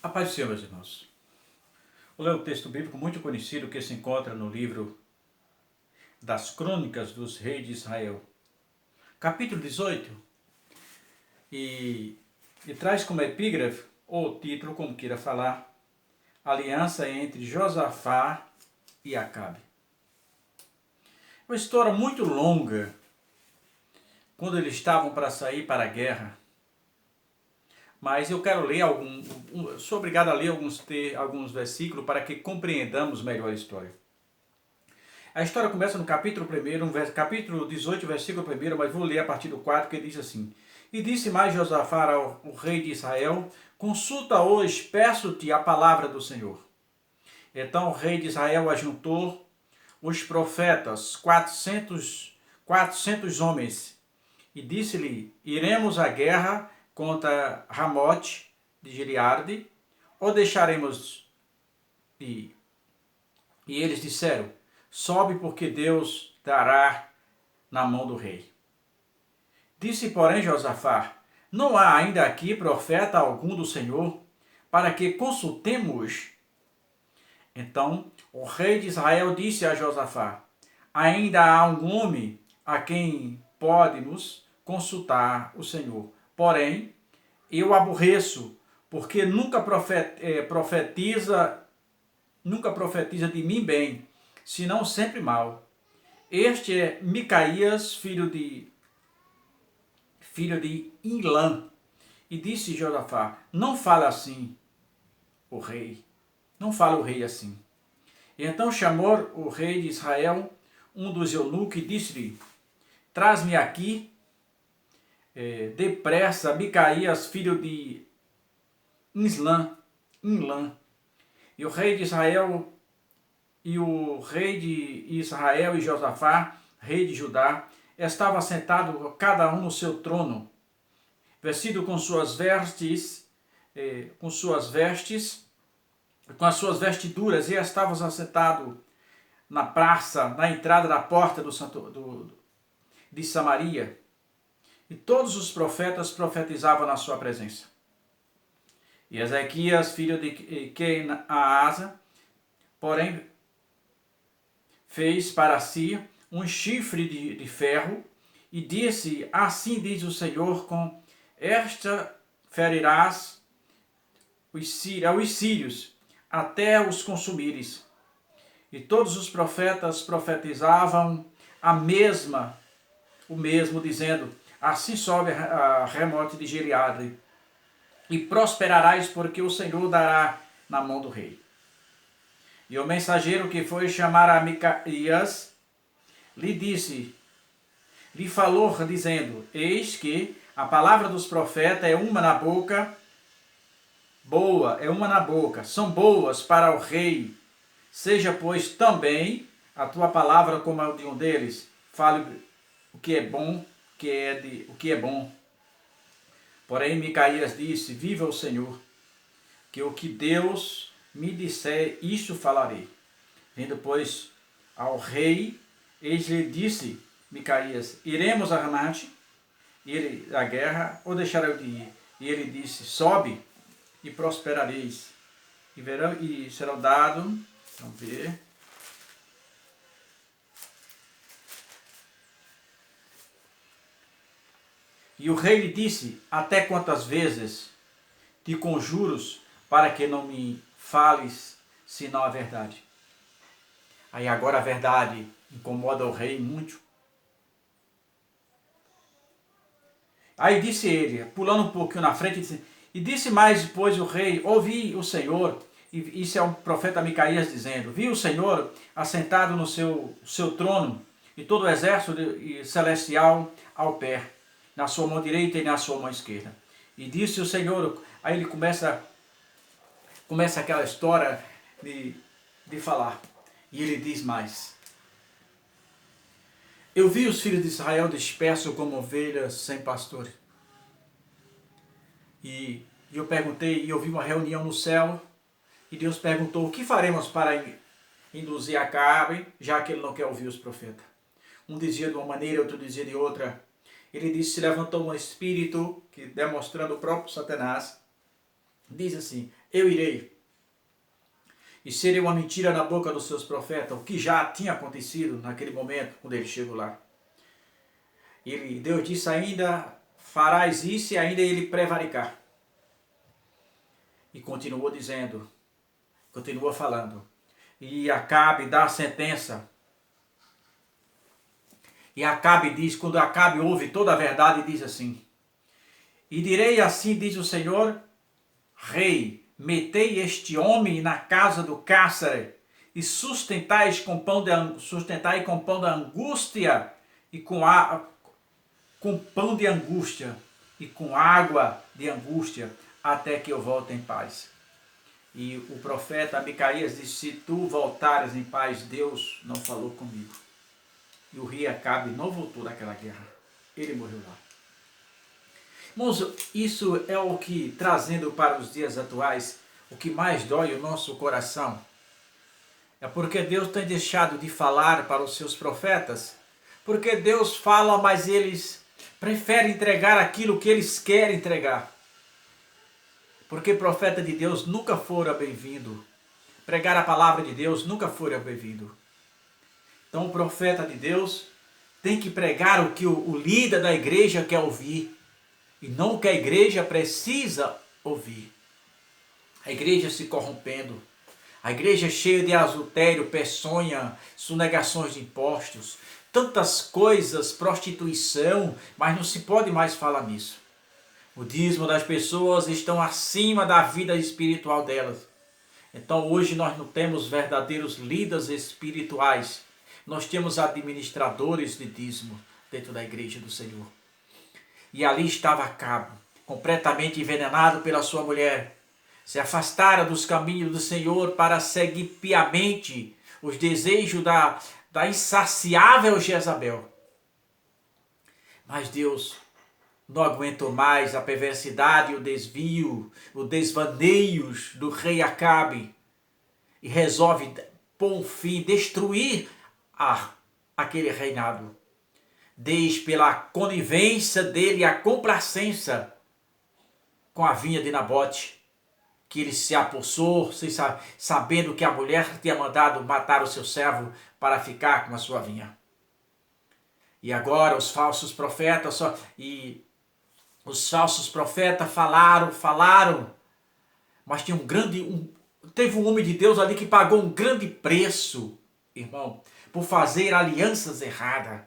A paz do Senhor, meus irmãos. Vou ler um texto bíblico muito conhecido que se encontra no livro das Crônicas dos Reis de Israel, capítulo 18, e traz como epígrafe, ou título, como queira falar, aliança entre Josafá e Acabe. Uma história muito longa, quando eles estavam para sair para a guerra, mas eu quero ler sou obrigado a ler alguns versículos para que compreendamos melhor a história. A história começa no capítulo 1, capítulo 18, versículo 1, mas vou ler a partir do 4, que diz assim: E disse mais Josafá ao rei de Israel: Consulta hoje, peço-te a palavra do Senhor. Então o rei de Israel ajuntou os profetas, 400 homens, e disse-lhe: Iremos à guerra contra Ramote de Gileade, ou deixaremos ir? E eles disseram: Sobe, porque Deus dará na mão do rei. Disse, porém, Josafá: Não há ainda aqui profeta algum do Senhor, para que consultemos? Então o rei de Israel disse a Josafá: Ainda há um homem a quem pode-nos consultar o Senhor. Porém, eu aborreço, porque nunca profetiza de mim bem, senão sempre mal. Este é Micaías, filho de Ilã. E disse Josafá: Não fala assim o rei. Não fala o rei assim. E então chamou o rei de Israel um dos eunucos e disse-lhe: Traz-me aqui depressa Micaías, filho de Inlã. E o rei de Israel e Josafá, rei de Judá, estavam sentados cada um no seu trono, vestido com as suas vestiduras, e estavam assentados na praça, na entrada da porta de Samaria. E todos os profetas profetizavam na sua presença. E Ezequias, filho de Quenaasa, porém, fez para si um chifre de ferro e disse: Assim diz o Senhor, com esta ferirás os sírios, até os consumires. E todos os profetas profetizavam o mesmo, dizendo: Assim sobe a Ramote de Gileade, e prosperarás, porque o Senhor dará na mão do rei. E o mensageiro que foi chamar a Micaías lhe falou, dizendo: Eis que a palavra dos profetas é uma na boca, são boas para o rei. Seja, pois, também a tua palavra como a de um deles. Fale o que é bom, o que é bom. Porém, Micaías disse: Viva o Senhor, que o que Deus me disser, isto falarei. Vindo, pois, ao rei, eis lhe disse Micaías: Iremos a Ramate, a guerra, ou deixarei de ir? E ele disse: Sobe e prosperareis, e será dado. Vamos ver. E o rei lhe disse: Até quantas vezes te conjuros para que não me fales senão a verdade? Aí agora a verdade incomoda o rei muito. Aí disse ele, pulando um pouquinho na frente, e disse mais depois o rei: Ouvi o Senhor, e isso é o profeta Micaías dizendo: Vi o Senhor assentado no seu trono, e todo o exército celestial ao pé, na sua mão direita e na sua mão esquerda. E disse o Senhor, aí ele começa aquela história de falar. E ele diz mais: Eu vi os filhos de Israel dispersos como ovelhas sem pastor. E eu perguntei, e eu vi uma reunião no céu, e Deus perguntou: o que faremos para induzir Acabe, já que ele não quer ouvir os profetas? Um dizia de uma maneira, outro dizia de outra. Ele disse: se levantou um espírito, que demonstrando o próprio Satanás, diz assim: eu irei, e serei uma mentira na boca dos seus profetas, o que já tinha acontecido naquele momento, quando ele chegou lá. Deus disse ainda, farás isso, e ainda ele prevaricar. E continuou dizendo, continua falando. E Acabe dá a sentença. E Acabe diz, quando Acabe ouve toda a verdade, diz assim: e direi assim, diz o Senhor, rei, metei este homem na casa do cárcere, e sustentai com pão da angústia, e com pão de angústia, e com água de angústia, até que eu volte em paz. E o profeta Micaías disse: se tu voltares em paz, Deus não falou comigo. E o rei Acabe não voltou daquela guerra. Ele morreu lá. Irmãos, isso é o que, trazendo para os dias atuais, o que mais dói o nosso coração. É porque Deus tem deixado de falar para os seus profetas. Porque Deus fala, mas eles preferem entregar aquilo que eles querem entregar. Porque profeta de Deus nunca fora bem-vindo. Pregar a palavra de Deus nunca fora bem-vindo. Então o profeta de Deus tem que pregar o que o líder da igreja quer ouvir. E não o que a igreja precisa ouvir. A igreja se corrompendo. A igreja cheia de adultério, peçonha, sonegações de impostos. Tantas coisas, prostituição, mas não se pode mais falar nisso. O dízimo das pessoas estão acima da vida espiritual delas. Então hoje nós não temos verdadeiros líderes espirituais. Nós temos administradores de dízimo dentro da igreja do Senhor. E ali estava Acabe, completamente envenenado pela sua mulher. Se afastara dos caminhos do Senhor para seguir piamente os desejos da insaciável Jezabel. Mas Deus não aguentou mais a perversidade, o desvio, os desvaneios do rei Acabe e resolve pôr um fim, destruir aquele reinado. Desde pela conivência dele e a complacência com a vinha de Nabote, que ele se apossou, sabendo que a mulher tinha mandado matar o seu servo para ficar com a sua vinha. E agora os falsos profetas falaram, mas tinha teve um homem de Deus ali que pagou um grande preço, irmão, por fazer alianças erradas.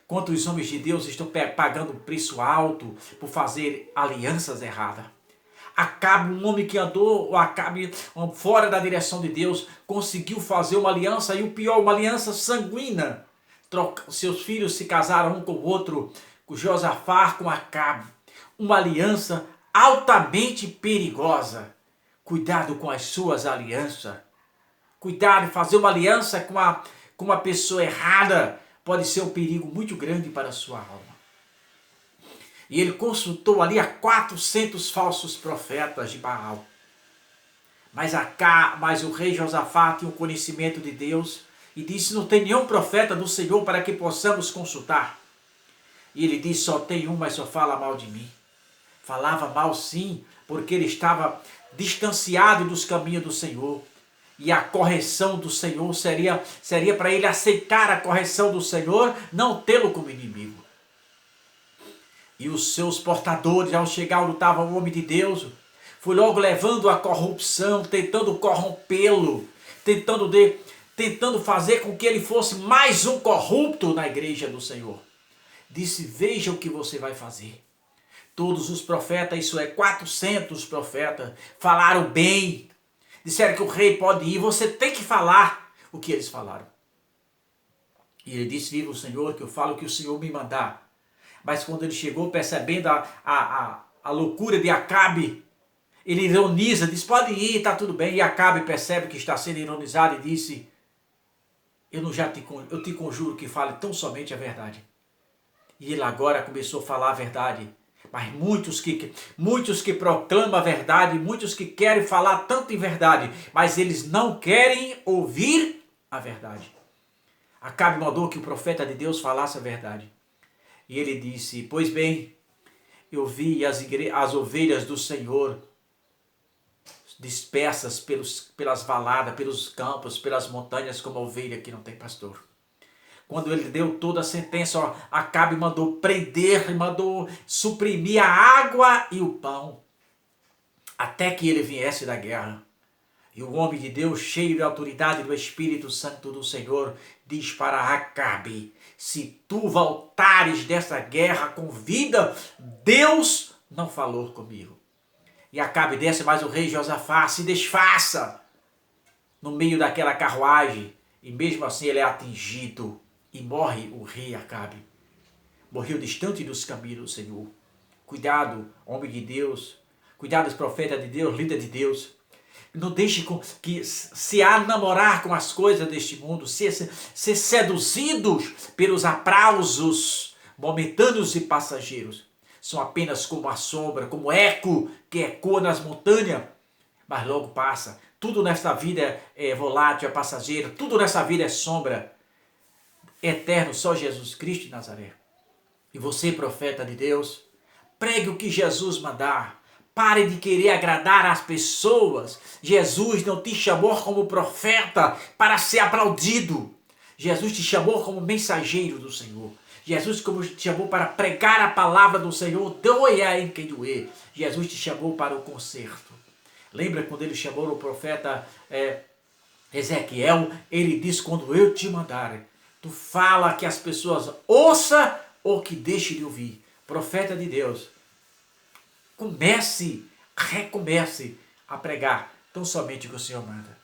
Quantos homens de Deus estão pagando um preço alto por fazer alianças erradas? Acabe, um homem que andou, Acabe fora da direção de Deus, conseguiu fazer uma aliança, e o pior, uma aliança sanguínea. Seus filhos se casaram um com o outro, com Josafá, com Acabe. Uma aliança altamente perigosa. Cuidado com as suas alianças. Cuidado em fazer uma aliança com uma pessoa errada. Pode ser um perigo muito grande para a sua alma. E ele consultou ali a 400 falsos profetas de Baal. Mas o rei Josafá tinha um conhecimento de Deus e disse: não tem nenhum profeta do Senhor para que possamos consultar. E ele disse: só tem um, mas só fala mal de mim. Falava mal sim, porque ele estava distanciado dos caminhos do Senhor. E a correção do Senhor seria para ele aceitar a correção do Senhor, não tê-lo como inimigo. E os seus portadores, ao chegar onde estava o homem de Deus, foi logo levando a corrupção, tentando corrompê-lo, tentando fazer com que ele fosse mais um corrupto na igreja do Senhor. Disse: veja o que você vai fazer. Todos os profetas, isso é 400 profetas, falaram bem. Disseram que o rei pode ir, você tem que falar o que eles falaram. E ele disse: viva o Senhor, que eu falo o que o Senhor me mandar. Mas quando ele chegou, percebendo a loucura de Acabe, ele ironiza, diz: pode ir, está tudo bem. E Acabe percebe que está sendo ironizado e disse: eu te conjuro que fale tão somente a verdade. E ele agora começou a falar a verdade. Mas muitos que proclamam a verdade, muitos que querem falar tanto em verdade, mas eles não querem ouvir a verdade. Acabe mandou que o profeta de Deus falasse a verdade. E ele disse: pois bem, eu vi as ovelhas do Senhor dispersas pelas valadas, pelos campos, pelas montanhas, como ovelha que não tem pastor. Quando ele deu toda a sentença, ó, Acabe mandou prender, mandou suprimir a água e o pão, até que ele viesse da guerra. E o homem de Deus, cheio de autoridade do Espírito Santo do Senhor, diz para Acabe: se tu voltares dessa guerra com vida, Deus não falou comigo. E Acabe desce, mas o rei Josafá se desfaça no meio daquela carruagem, e mesmo assim ele é atingido, e morre o rei Acabe. Morreu distante dos caminhos do Senhor. Cuidado, homem de Deus, cuidado, profeta de Deus, líder de Deus. Não deixe que se namorar com as coisas deste mundo, ser seduzidos pelos aplausos momentâneos e passageiros. São apenas como a sombra, como eco que ecoa nas montanhas, mas logo passa. Tudo nesta vida é volátil, é passageiro, tudo nessa vida é sombra. Eterno só Jesus Cristo de Nazaré. E você, profeta de Deus, pregue o que Jesus mandar. Pare de querer agradar as pessoas. Jesus não te chamou como profeta para ser aplaudido. Jesus te chamou como mensageiro do Senhor. Jesus te chamou para pregar a palavra do Senhor, doa em quem doer. Jesus te chamou para o conserto. Lembra quando ele chamou o profeta Ezequiel? Ele disse: quando eu te mandar, tu fala que as pessoas ouçam ou que deixem de ouvir. Profeta de Deus, recomece a pregar tão somente o que o Senhor manda.